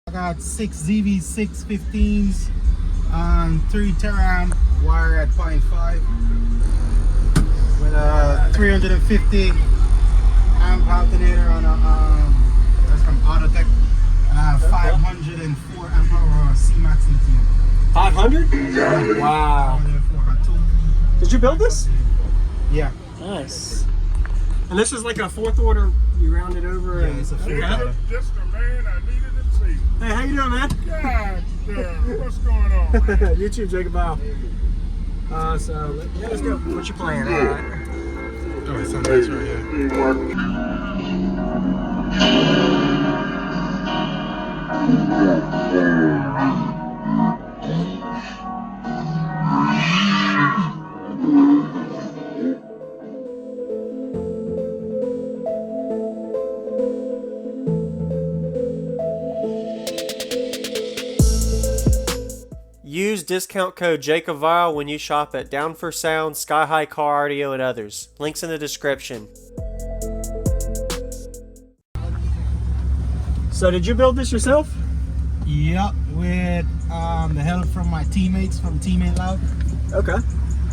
I got 6 ZV615s and 3 Taramps wire at 0.5 with a 350 amp alternator on a that's from Autotech. 504 amp hour C-Max lithium. 500? Wow. Did you build this? Yeah. Nice. And this is like a fourth order, you round it over? Yeah, and it's a fourth order. Just the man I needed to see. Hey, how you doing, man? God damn, what's going on, man? YouTube, JacobViral. So, yeah, let's go. What's your plan? Oh, it's on this right here. Use discount code JacobViral when you shop at Down for Sound, SkyHigh Car Audio, and others. Links in the description. So, did you build this yourself? Yep, with the help from my teammates from Teammate Lab. Okay.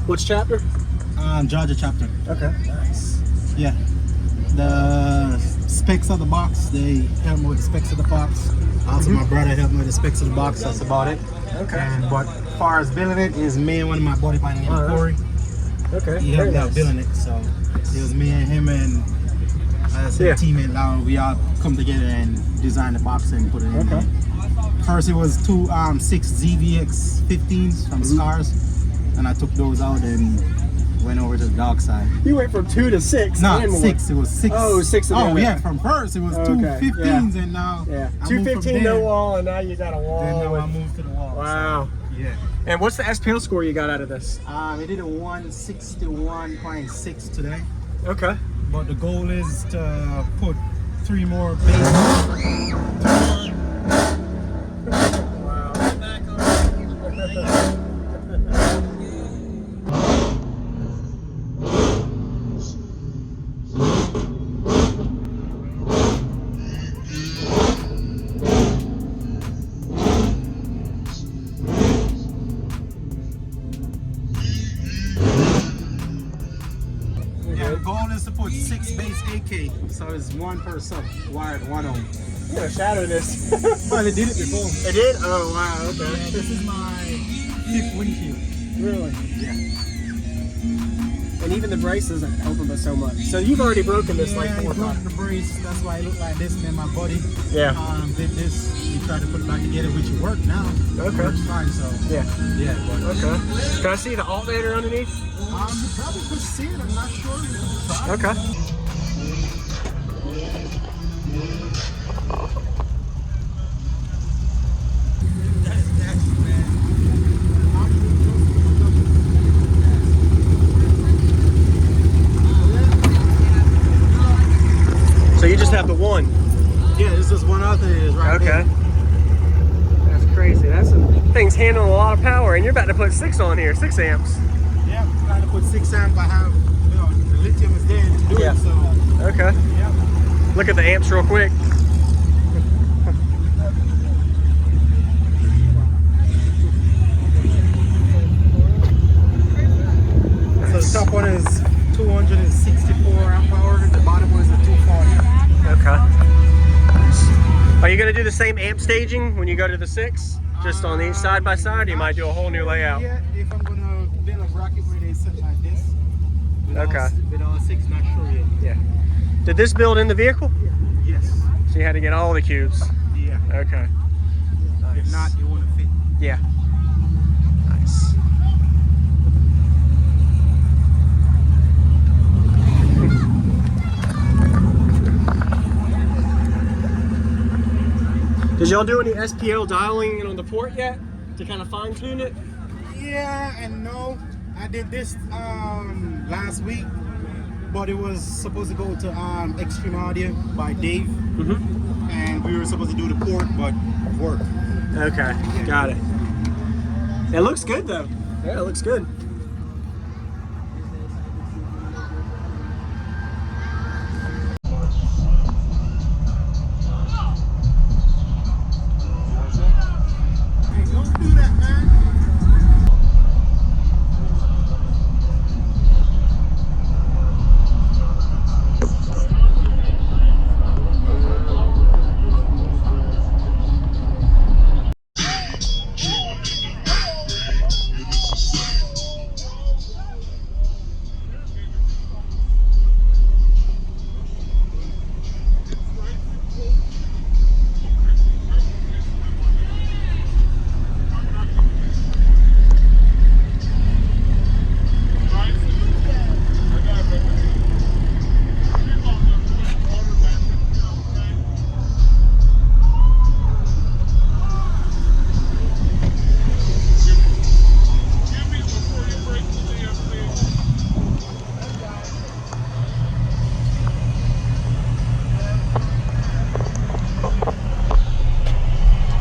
Which chapter? Georgia chapter. Okay. Nice. Yeah. The specs of the box, they helped me with the specs of the box. Also, my brother helped me with the specs of the box. That's about it. Okay. And but as far as building it, is me and one of my buddy by the name of Corey. Okay. He helped me out building it. So it was me and him and as a teammate now. We all come together and design the box and put it in. Okay. First, it was 2 6 ZVX15s from Scars, and I took those out and went over to the dark side. You went from 2 to 6. No, and 6. It was 6. Oh, 6 of Oh, the yeah. From first, it was 2 15s, and now yeah, I 215 no wall, and now you got a wall. Then now with... I moved to the wall. Wow. So, yeah. And what's the SPL score you got out of this? We did a 161.6 today. Okay. But the goal is to put 3 more bases. Yeah, the goal is to put 6 bass AK, so it's 1 per sub, wired 1 ohm. I'm gonna shadow this. Well, they did it before. They did? Oh wow, okay. Yeah, this is my 5th windshield. Really? Yeah. And even the brace isn't helping us so much. So you've already broken this like 4 I or broke 5. the brace, that's why it looked like this. And then my buddy did this. He tried to put it back together, which it worked now. Okay. It works fine, so. Yeah. Yeah, but. Okay. Can I see the alternator underneath? You probably could see it, I'm not sure. Try. Okay. So you just have the one? Yeah, this is one alternator right there. Okay. That's crazy. That thing's handling a lot of power, and you're about to put 6 on here, 6 amps. Yeah, I'm trying to put 6 amp. I have, the lithium is there to do it, so. Okay. Yeah. Look at the amps real quick. So the top one is 264 amp hour, the bottom one is a 240. Okay. Are you going to do the same amp staging when you go to the 6? Just on each side by side, or you might do a whole new layout? Yeah, if I'm going to build a bracket where they sit like this. Okay. With all 6, not sure yet. Yeah. Did this build in the vehicle? Yes. So you had to get all the cubes? Yeah. Okay. Nice. If not, you wouldn't fit. Yeah. Nice. Did y'all do any SPL dialing on the port yet to kind of fine tune it? Yeah and no. I did this last week, but it was supposed to go to Extreme Audio by Dave, and we were supposed to do the port, but it worked. Okay, got it. It looks good though. Yeah, it looks good.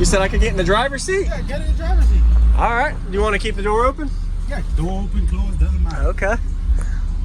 You said I could get in the driver's seat? Yeah, get in the driver's seat. All right. Do you want to keep the door open? Yeah, door open, closed, doesn't matter. Okay.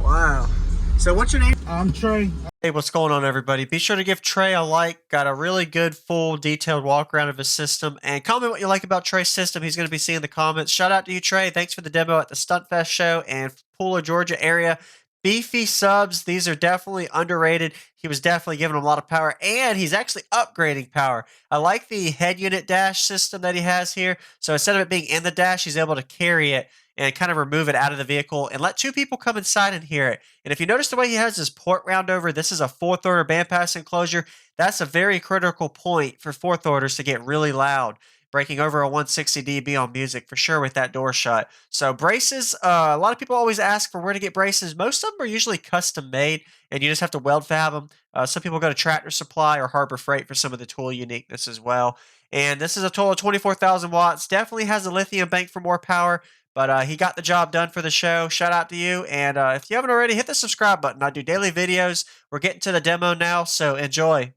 Wow. So what's your name? I'm Trey. Hey, what's going on, everybody? Be sure to give Trey a like. Got a really good, full, detailed walk around of his system. And comment what you like about Trey's system. He's going to be seeing the comments. Shout out to you, Trey. Thanks for the demo at the Stuntfest show and Pooler, Georgia area. Beefy subs. These are definitely underrated. He was definitely giving them a lot of power, and he's actually upgrading power. I like the head unit dash system that he has here. So instead of it being in the dash, he's able to carry it and kind of remove it out of the vehicle and let two people come inside and hear it. And if you notice the way he has his port round over, this is a fourth order bandpass enclosure. That's a very critical point for fourth orders to get really loud, breaking over a 160 dB on music for sure with that door shut. So braces, a lot of people always ask for where to get braces. Most of them are usually custom made, and you just have to weld fab them. Some people go to Tractor Supply or Harbor Freight for some of the tool uniqueness as well. And this is a total of 24,000 watts. Definitely has a lithium bank for more power, but he got the job done for the show. Shout out to you. And if you haven't already, hit the subscribe button. I do daily videos. We're getting to the demo now, so enjoy.